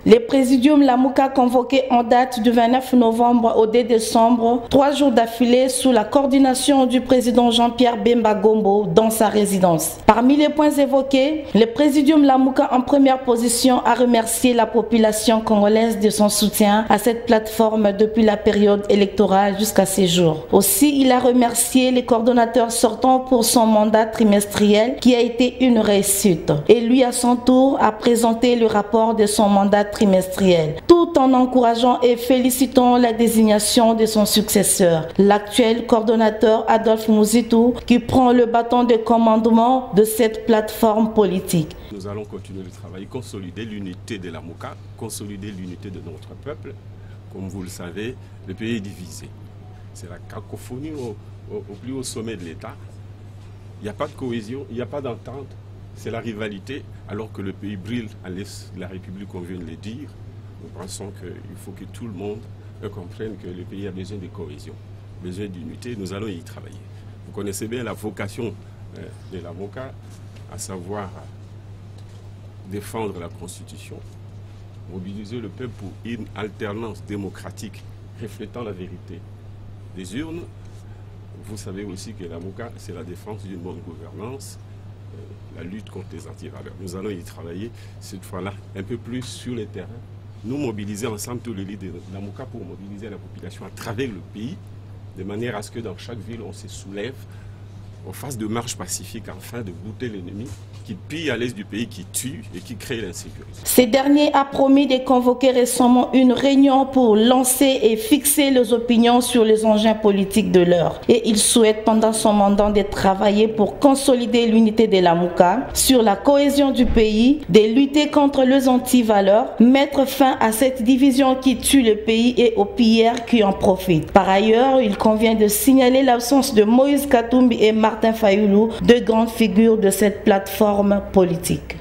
Le Présidium Lamouka convoqué en date du 29 novembre au 2 décembre, 3 jours d'affilée sous la coordination du président Jean-Pierre Bemba Gombo dans sa résidence. Parmi les points évoqués, le Présidium Lamouka en première position a remercié la population congolaise de son soutien à cette plateforme depuis la période électorale jusqu'à ces jours. Aussi, il a remercié les coordonnateurs sortants pour son mandat trimestriel qui a été une réussite. Et lui, à son tour, a présenté le rapport de son mandat trimestriel, tout en encourageant et félicitant la désignation de son successeur, l'actuel coordonnateur Adolphe Mouzitou, qui prend le bâton de commandement de cette plateforme politique. Nous allons continuer le travail, consolider l'unité de Lamouka, consolider l'unité de notre peuple. Comme vous le savez, le pays est divisé. C'est la cacophonie au plus haut sommet de l'État. Il n'y a pas de cohésion, il n'y a pas d'entente. C'est la rivalité, alors que le pays brille à l'est de la République, comme vient de le dire. Nous pensons qu'il faut que tout le monde comprenne que le pays a besoin de cohésion, besoin d'unité. Nous allons y travailler. Vous connaissez bien la vocation de Lamouka, à savoir défendre la Constitution, mobiliser le peuple pour une alternance démocratique reflétant la vérité des urnes. Vous savez aussi que Lamouka, c'est la défense d'une bonne gouvernance, la lutte contre les antivaleurs. Nous allons y travailler cette fois-là un peu plus sur le terrain. Nous mobiliser ensemble tous les leaders de Lamouka pour mobiliser la population à travers le pays, de manière à ce que dans chaque ville on se soulève, on fasse de marches pacifiques afin de bouter l'ennemi qui pille à l'est du pays, qui tue et qui crée l'insécurité. Ce dernier a promis de convoquer récemment une réunion pour lancer et fixer les opinions sur les enjeux politiques de l'heure. Et il souhaite pendant son mandat de travailler pour consolider l'unité de Lamouka, sur la cohésion du pays, de lutter contre les antivaleurs, mettre fin à cette division qui tue le pays et aux pilleurs qui en profitent. Par ailleurs, il convient de signaler l'absence de Moïse Katumbi et Martin Fayoulou, deux grandes figures de cette plateforme politique.